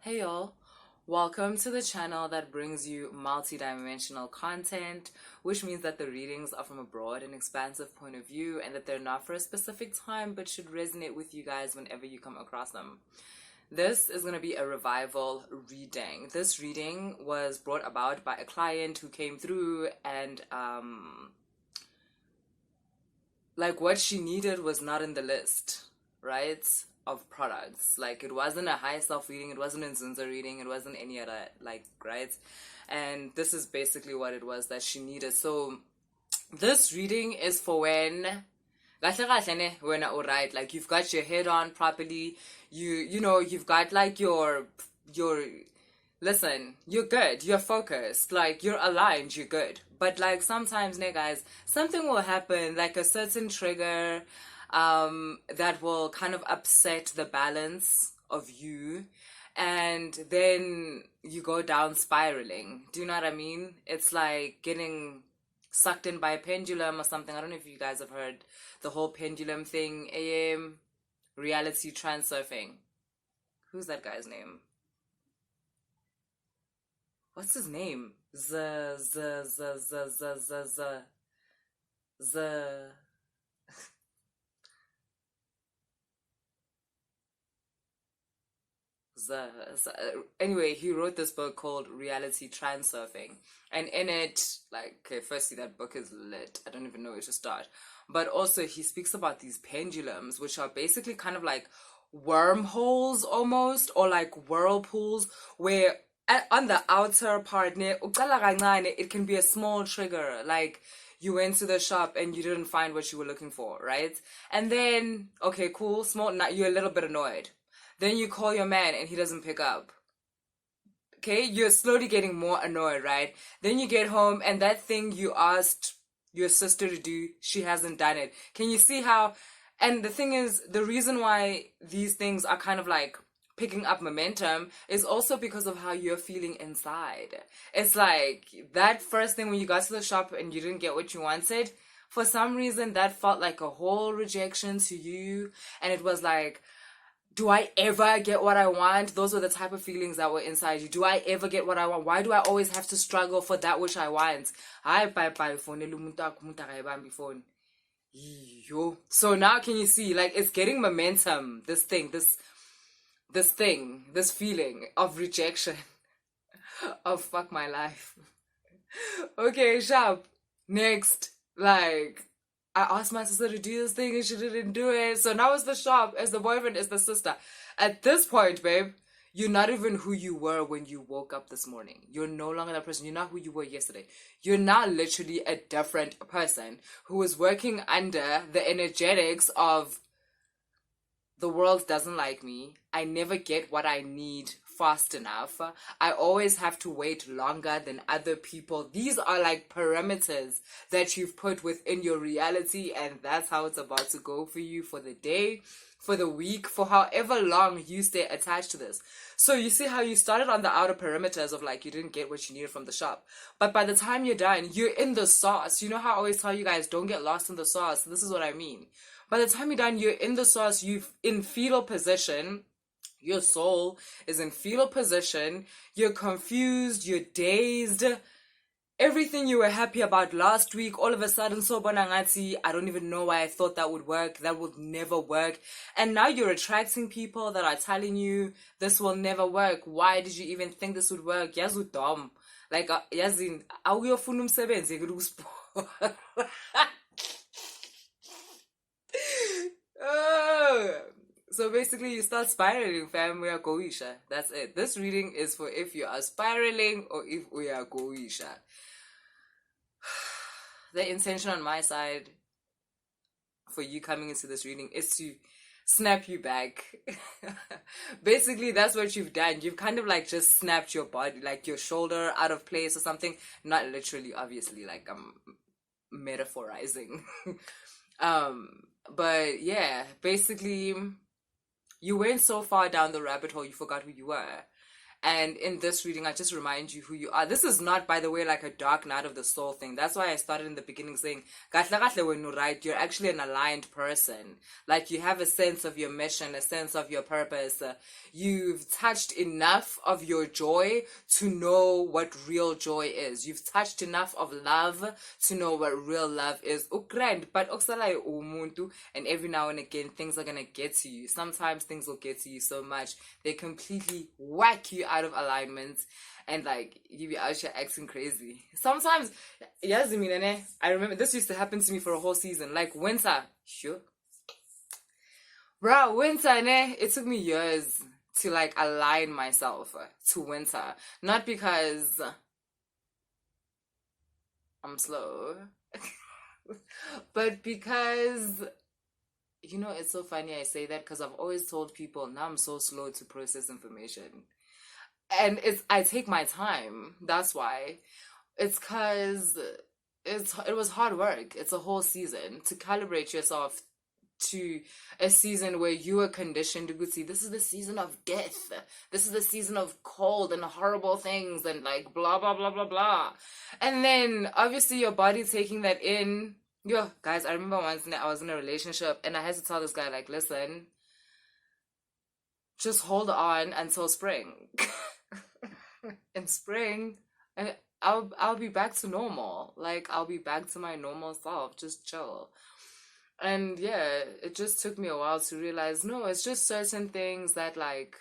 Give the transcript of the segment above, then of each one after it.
Hey y'all, welcome to the channel that brings you multi-dimensional content, which means that the readings are from a broad and expansive point of view and that they're not for a specific time but should resonate with you guys whenever you come across them. This is going to be a revival reading. This reading was brought about by a client who came through and what she needed was not in the list, right? Of products. Like, it wasn't a high self reading, it wasn't a Nzunza reading, it wasn't any other, right? And this is basically what it was that she needed. So this reading is for when alright, like you've got your head on properly, you've got like your listen, you're good, you're focused, like you're aligned, you're good. But like sometimes, guys, something will happen, like a certain trigger that will kind of upset the balance of you, and then you go down spiraling. Do you know what I mean? It's like getting sucked in by a pendulum or something. I don't know if you guys have heard the whole pendulum thing. Reality transurfing. Who's that guy's name? What's his name? Z. Anyway, he wrote this book called Reality Transurfing, and in it, like, okay, firstly, that book is lit. I don't even know where to start. But also, he speaks about these pendulums, which are basically kind of like wormholes almost, or like whirlpools, where on the outer part, it can be a small trigger, like you went to the shop and you didn't find what you were looking for, right? And then, okay, cool, small, you're a little bit annoyed. Then you call your man and he doesn't pick up. Okay, you're slowly getting more annoyed, right? Then you get home and that thing you asked your sister to do, she hasn't done it. Can you see how? And the thing is, the reason why these things are kind of like picking up momentum is also because of how you're feeling inside. It's like that first thing when you got to the shop and you didn't get what you wanted, for some reason that felt like a whole rejection to you, and it was like, do I ever get what I want? Those were the type of feelings that were inside you. Do I ever get what I want? Why do I always have to struggle for that which I want? So now can you see, like, it's getting momentum, this feeling of rejection. Oh, fuck my life. Okay, sharp. Next, like, I asked my sister to do this thing and she didn't do it. So now it's the shop, as the boyfriend, is the sister. At this point, babe, you're not even who you were when you woke up this morning. You're no longer that person. You're not who you were yesterday. You're now literally a different person who is working under the energetics of the world doesn't like me. I never get what I need fast enough. I always have to wait longer than other people. These are like parameters that you've put within your reality, and that's how it's about to go for you for the day, for the week, for however long you stay attached to this. So you see how you started on the outer perimeters of like you didn't get what you needed from the shop. But by the time you're done, you're in the sauce. You know how I always tell you guys, don't get lost in the sauce. This is what I mean. By the time you're done, you're in the sauce, you're in fetal position. Your soul is in fetal position. You're confused. You're dazed. Everything you were happy about last week, all of a sudden, so bonangati, I don't even know why I thought that would work. That would never work. And now you're attracting people that are telling you this will never work. Why did you even think this would work? Yazu dom. Like, yazin, awuyofuna umsebenzi kuluspo. So basically you start spiraling, fam. We are goisha. That's it. This reading is for if you are spiraling or if we are goisha. The intention on my side for you coming into this reading is to snap you back. Basically, that's what you've done. You've kind of like just snapped your body, like your shoulder out of place or something. Not literally, obviously, like I'm metaphorizing. But yeah, basically, you went so far down the rabbit hole, you forgot who you were. And in this reading, I just remind you who you are. This is not, by the way, like a dark night of the soul thing. That's why I started in the beginning saying, "Kahle kahle when you write, you're actually an aligned person. Like you have a sense of your mission, a sense of your purpose. You've touched enough of your joy to know what real joy is. You've touched enough of love to know what real love is. Ukrend, but oksala umuntu, and every now and again, things are gonna get to you. Sometimes things will get to you so much they completely whack you out of alignment, and like you be out here acting crazy. Sometimes, yes, I remember this used to happen to me for a whole season. Like winter, sure, bro, winter, ne? It took me years to like align myself to winter, not because I'm slow, but because it's so funny I say that because I've always told people now I'm so slow to process information. And I take my time. That's why. It's because it was hard work. It's a whole season to calibrate yourself to a season where you are conditioned to see this is the season of death. This is the season of cold and horrible things and like blah blah blah blah blah. And then obviously your body taking that in. Yo, guys, I remember once I was in a relationship and I had to tell this guy, like, listen, just hold on until spring. In spring, and I'll be back to normal. Like, I'll be back to my normal self. Just chill. And yeah, it just took me a while to realize, no, it's just certain things that, like,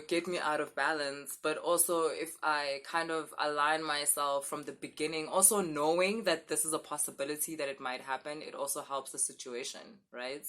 get me out of balance. But also if I kind of align myself from the beginning, also knowing that this is a possibility that it might happen, it also helps the situation, right?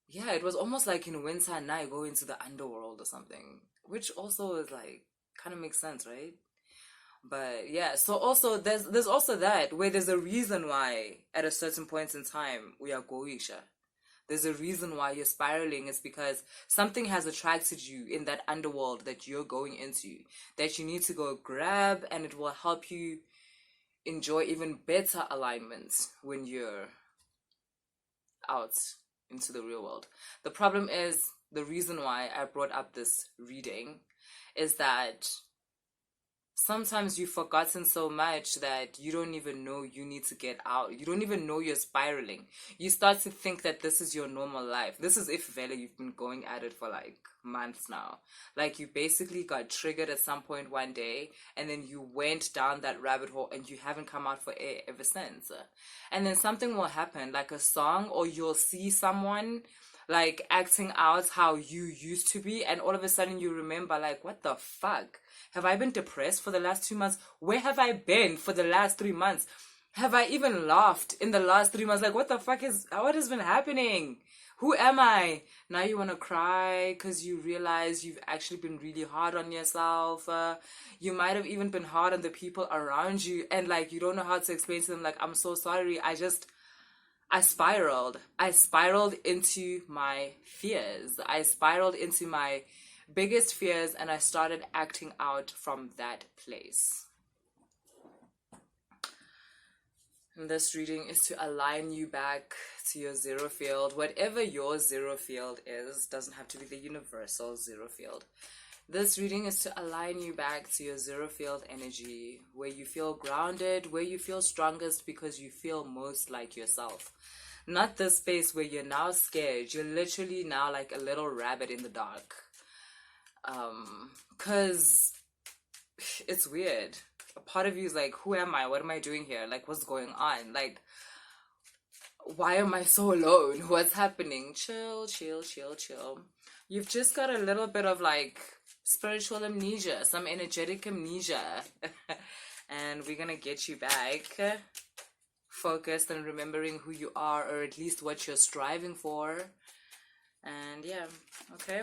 Yeah, it was almost like in winter and I go into the underworld or something, which also is like kind of makes sense, right? But yeah, so also there's also that where there's a reason why at a certain point in time we are goisha. There's a reason why you're spiraling. It's because something has attracted you in that underworld that you're going into that you need to go grab, and it will help you enjoy even better alignment when you're out into the real world. The problem is, the reason why I brought up this reading is that sometimes you've forgotten so much that you don't even know you need to get out. You don't even know you're spiraling. You start to think that this is your normal life. This is if Vele, you've been going at it for like months now. Like you basically got triggered at some point one day and then you went down that rabbit hole and you haven't come out for air ever since. And then something will happen, like a song, or you'll see someone like acting out how you used to be, and all of a sudden you remember, like, what the fuck? Have I been depressed for the last 2 months? Where have I been for the last 3 months? Have I even laughed in the last 3 months? Like, what has been happening? Who am I? Now you want to cry because you realize you've actually been really hard on yourself. You might have even been hard on the people around you, and like you don't know how to explain to them, like, I'm so sorry. I spiraled. I spiraled into my fears. I spiraled into my biggest fears, and I started acting out from that place. And this reading is to align you back to your zero field. Whatever your zero field is, doesn't have to be the universal zero field. This reading is to align you back to your zero field energy, where you feel grounded, where you feel strongest because you feel most like yourself. Not this space where you're now scared. You're literally now like a little rabbit in the dark. Because it's weird. A part of you is like, who am I? What am I doing here? Like, what's going on? Like, why am I so alone? What's happening? Chill, chill, chill, chill. You've just got a little bit of like spiritual amnesia, some energetic amnesia. And we're gonna get you back focused and remembering who you are, or at least what you're striving for. And yeah, okay.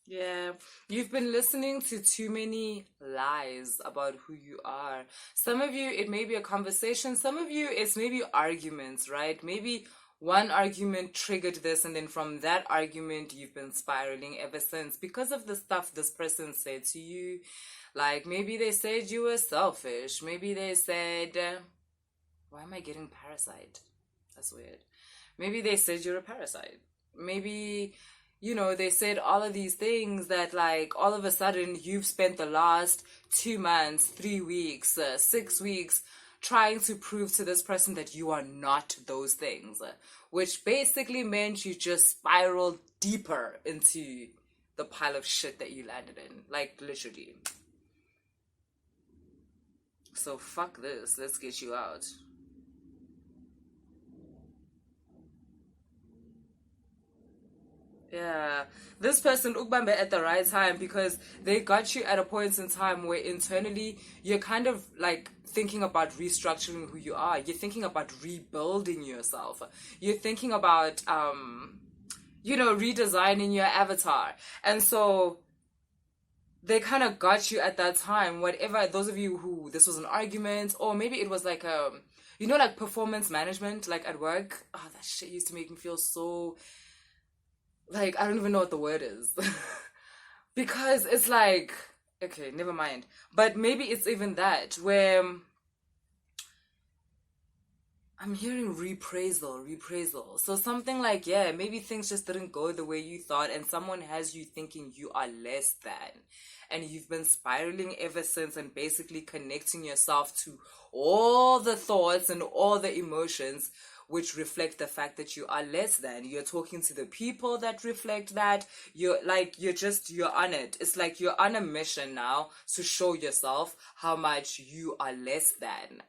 Yeah, you've been listening to too many lies about who you are. Some of you, it may be a conversation. Some of you, it's maybe arguments, right? Maybe one argument triggered this, and then from that argument you've been spiraling ever since because of the stuff this person said to you. Like, maybe they said you were selfish, maybe they said why am I getting parasite? That's weird. Maybe they said you're a parasite. Maybe, they said all of these things that, like, all of a sudden you've spent the last 2 months, 3 weeks, 6 weeks trying to prove to this person that you are not those things, which basically meant you just spiraled deeper into the pile of shit that you landed in. Like, literally. So fuck this. Let's get you out. Yeah, this person ukbambe at the right time because they got you at a point in time where internally you're kind of like thinking about restructuring who you are. You're thinking about rebuilding yourself. You're thinking about redesigning your avatar. And so they kind of got you at that time. Whatever, those of you who this was an argument, or maybe it was like like performance management, like at work. Oh, that shit used to make me feel so, like, I don't even know what the word is. Because it's like, okay, never mind. But maybe it's even that, where I'm hearing reappraisal. So something like, yeah, maybe things just didn't go the way you thought, and someone has you thinking you are less than. And you've been spiraling ever since, and basically connecting yourself to all the thoughts and all the emotions which reflect the fact that you are less than. You're talking to the people that reflect that. You're on it. It's like you're on a mission now to show yourself how much you are less than.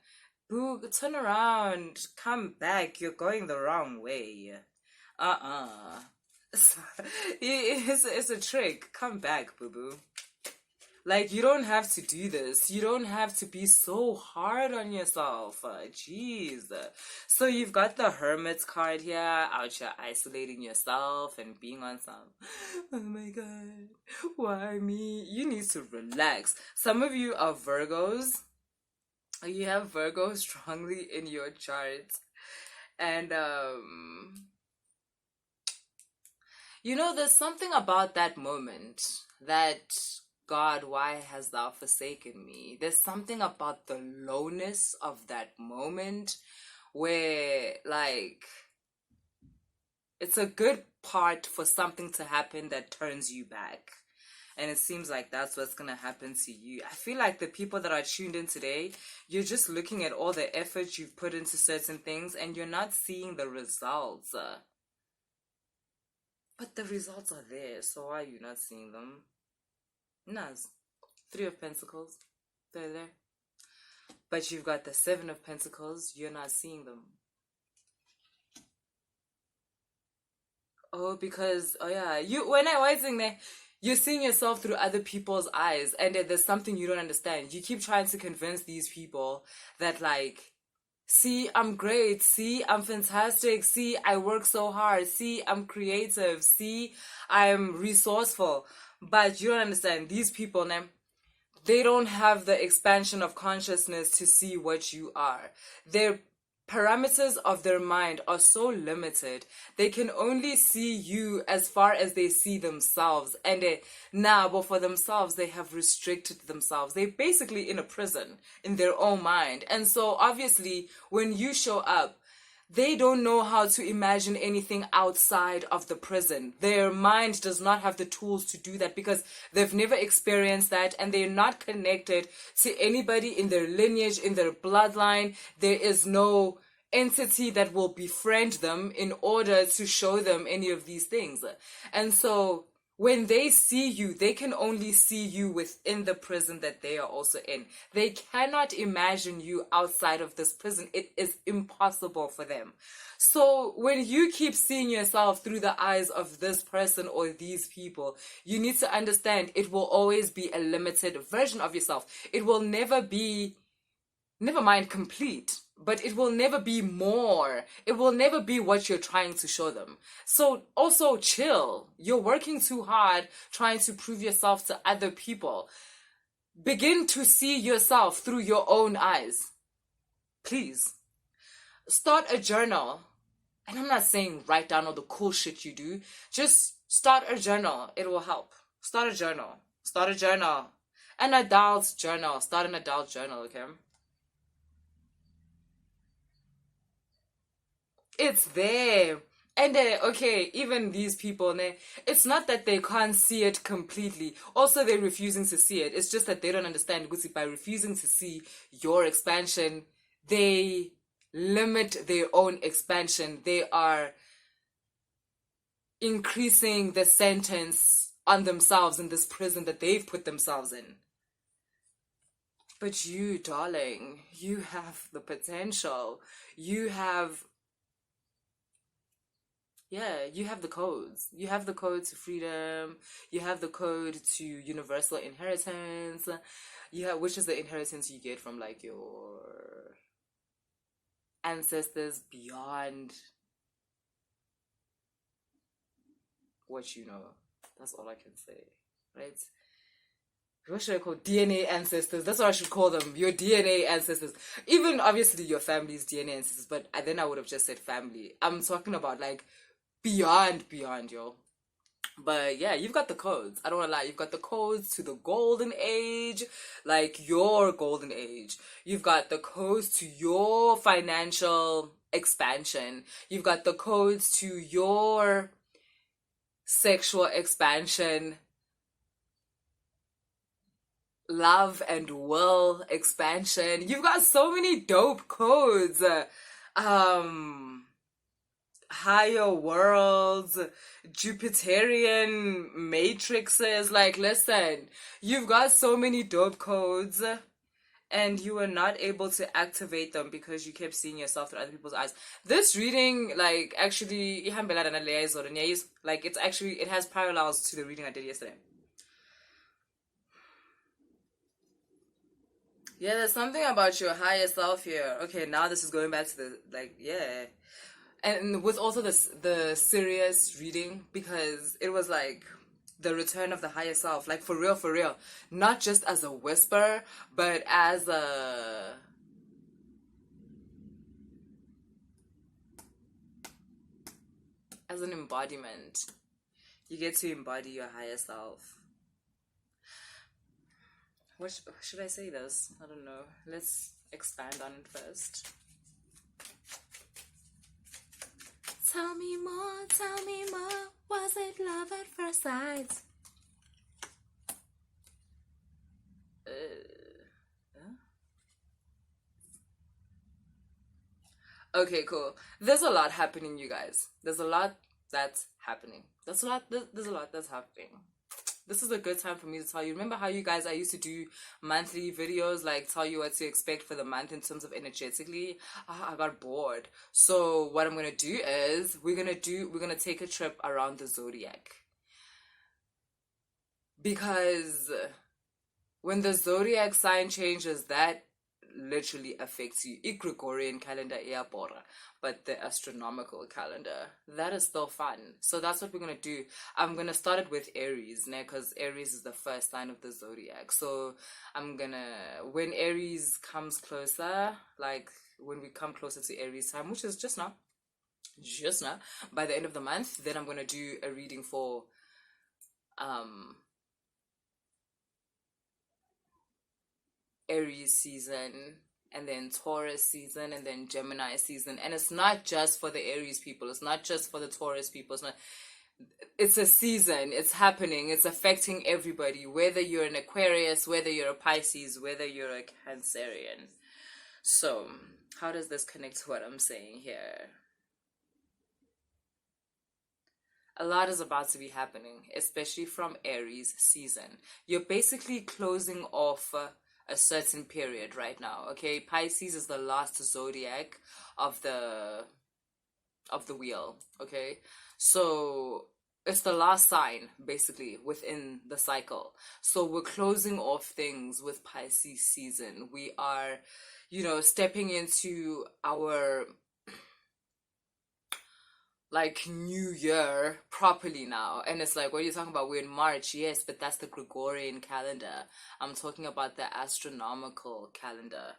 Boo, turn around. Come back. You're going the wrong way. It's a trick. Come back, boo-boo. Like, you don't have to do this. You don't have to be so hard on yourself. Jeez. So you've got the Hermit's card here, out here isolating yourself and being on some, oh my God, why me? You need to relax. Some of you are Virgos. You have Virgo strongly in your chart. And, there's something about that moment that, God, why hast thou forsaken me? There's something about the lowness of that moment where, like, it's a good part for something to happen that turns you back. And it seems like that's what's going to happen to you. I feel like the people that are tuned in today, you're just looking at all the effort you've put into certain things and you're not seeing the results. But the results are there, so why are you not seeing them? Naz, 3 of Pentacles, they're there. But you've got the 7 of Pentacles, you're not seeing them. Oh, because, when I was in there, you're seeing yourself through other people's eyes, and there's something you don't understand. You keep trying to convince these people that, like, see, I'm great. See, I'm fantastic. See, I work so hard. See, I'm creative. See, I'm resourceful. But you don't understand. These people, now, they don't have the expansion of consciousness to see what you are. Their parameters of their mind are so limited. They can only see you as far as they see themselves. And but for themselves, they have restricted themselves. They're basically in a prison in their own mind. And so obviously, when you show up, they don't know how to imagine anything outside of the prison. Their mind does not have the tools to do that because they've never experienced that, and they're not connected to anybody in their lineage, in their bloodline. There is no entity that will befriend them in order to show them any of these things. And so when they see you, they can only see you within the prison that they are also in. They cannot imagine you outside of this prison. It is impossible for them. So when you keep seeing yourself through the eyes of this person or these people, you need to understand it will always be a limited version of yourself. It will never be, never mind complete, but it will never be more. It will never be what you're trying to show them. So also chill. You're working too hard trying to prove yourself to other people. Begin to see yourself through your own eyes. Please. Start a journal And I'm not saying write down all the cool shit you do. Just start a journal. It will help. Start a journal. Start a journal. An adult journal. Start an adult journal, okay? It's there. And okay, even these people, it's not that they can't see it completely. Also, they're refusing to see it. It's just that they don't understand. Because by refusing to see your expansion, they limit their own expansion. They are increasing the sentence on themselves in this prison that they've put themselves in. But you, darling, you have the potential. You have, yeah, you have the codes. You have the code to freedom. You have the code to universal inheritance. You have, which is the inheritance you get from like your ancestors beyond what you know. That's all I can say, right? What should I call DNA ancestors? That's what I should call them. Your DNA ancestors. Even obviously your family's DNA ancestors, but then I would have just said family. I'm talking about like beyond, yo. But yeah, you've got the codes. I don't wanna lie. You've got the codes to the golden age, like your golden age. You've got the codes to your financial expansion. You've got the codes to your sexual expansion, love and will expansion. You've got so many dope codes. Higher worlds, Jupiterian matrices. Like, listen, you've got so many dope codes, and you were not able to activate them because you kept seeing yourself through other people's eyes. This reading, like, actually, like, it's actually, it has parallels to the reading I did yesterday. Yeah, there's something about your higher self here. Okay, now this is going back to the, like, yeah. And with also the serious reading, because it was like the return of the higher self, like for real, not just as a whisper, but as an embodiment. You get to embody your higher self. What should I say this? I don't know. Let's expand on it first. Tell me more, was it love at first sight? Okay, cool. There's a lot happening, you guys. There's a lot that's happening. There's a lot that's happening. This is a good time for me to tell you. Remember how you guys, I used to do monthly videos, like tell you what to expect for the month in terms of energetically? I got bored. So what I'm going to do is we're going to take a trip around the zodiac. Because when the zodiac sign changes, that literally affects you. Gregorian calendar, but the astronomical calendar, that is still fun. So that's what we're gonna do. I'm gonna start it with Aries, because Aries is the first sign of the zodiac. So when Aries comes closer, like when we come closer to Aries time, which is just now, by the end of the month, then I'm gonna do a reading for Aries season, and then Taurus season, and then Gemini season. And it's not just for the Aries people, it's not just for the Taurus people, it's a season. It's happening, it's affecting everybody, whether you're an Aquarius, whether you're a Pisces, whether you're a Cancerian. So how does this connect to what I'm saying here? A lot is about to be happening, especially from Aries season. You're basically closing off a certain period right now, okay? Pisces is the last zodiac of the wheel, okay? So it's the last sign basically within the cycle. So we're closing off things with Pisces season. We are, stepping into our like new year properly now. And it's like, what are you talking about? We're in March. Yes, but that's the Gregorian calendar. I'm talking about the astronomical calendar.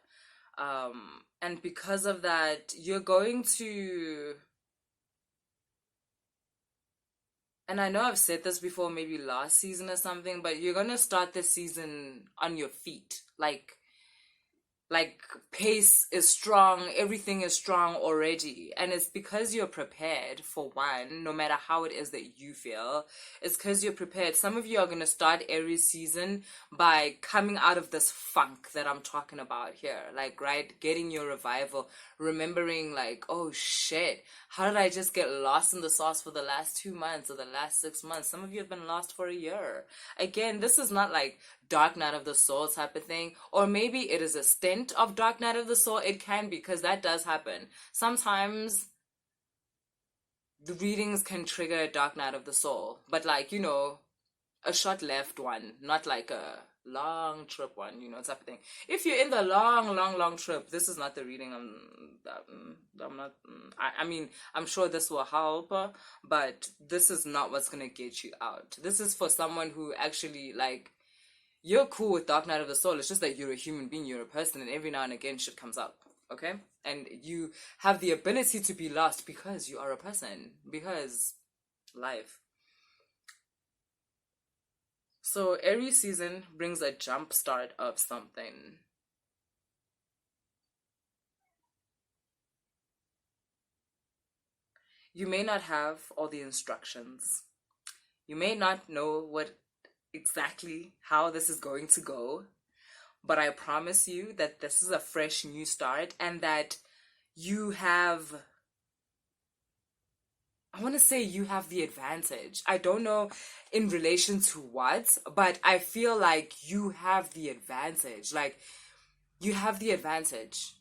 And because of that, you're going to and I know I've said this before, maybe last season or something, but you're gonna start this season on your feet. Like pace is strong, everything is strong already, and it's because you're prepared. For one, no matter how it is that you feel, it's because you're prepared. Some of you are going to start Aries season by coming out of this funk that I'm talking about here, like, right, getting your revival, remembering like, oh shit, how did I just get lost in the sauce for the last 2 months or the last 6 months? Some of you have been lost for a year. Again, this is not like dark night of the soul type of thing, or maybe it is a stint of dark night of the soul. It can be, because that does happen sometimes. The readings can trigger a dark night of the soul, but like, a short left one, not like a long trip one, type of thing. If you're in the long trip, this is not the reading. I'm not. I mean, I'm sure this will help, but this is not what's gonna get you out. This is for someone who actually, like, you're cool with Dark Night of the Soul. It's just that you're a human being, you're a person, and every now and again shit comes up, okay? And you have the ability to be lost because you are a person, because life. So Aries season brings a jump start of something. You may not have all the instructions. You may not know exactly how this is going to go, but I promise you that this is a fresh new start, and that you have, I want to say, you have the advantage. I don't know in relation to what, but I feel like you have the advantage. Like, you have the advantage.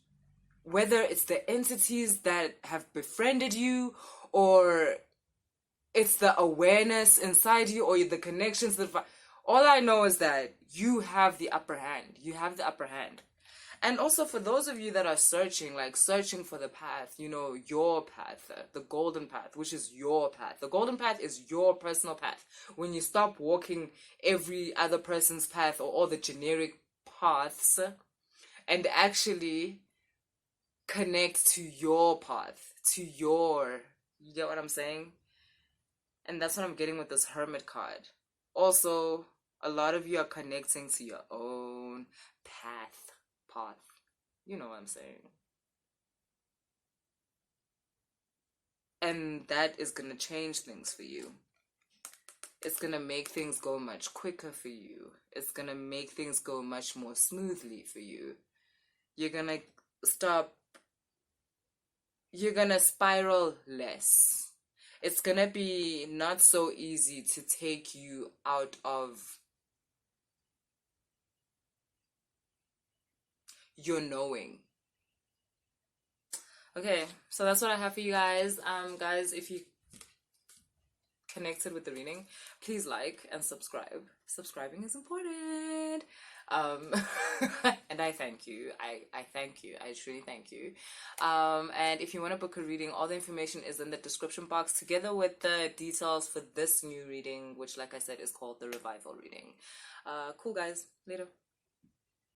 Whether it's the entities that have befriended you, or it's the awareness inside you, or the connections that... All I know is that you have the upper hand. You have the upper hand. And also, for those of you that are searching for the path, your path, the golden path, which is your path. The golden path is your personal path. When you stop walking every other person's path, or all the generic paths, and actually connect to your path, you get what I'm saying? And that's what I'm getting with this Hermit card. Also, a lot of you are connecting to your own path. You know what I'm saying? And that is going to change things for you. It's going to make things go much quicker for you. It's going to make things go much more smoothly for you. You're going to spiral less. It's going to be not so easy to take you out of your knowing. Okay, so that's what I have for you guys. Guys, if you connected with the reading, please like and subscribe. Subscribing is important. And I thank you. I thank you. I truly thank you. And if you want to book a reading, all the information is in the description box, together with the details for this new reading, which, like I said, is called the Revival reading. Cool, guys. Later.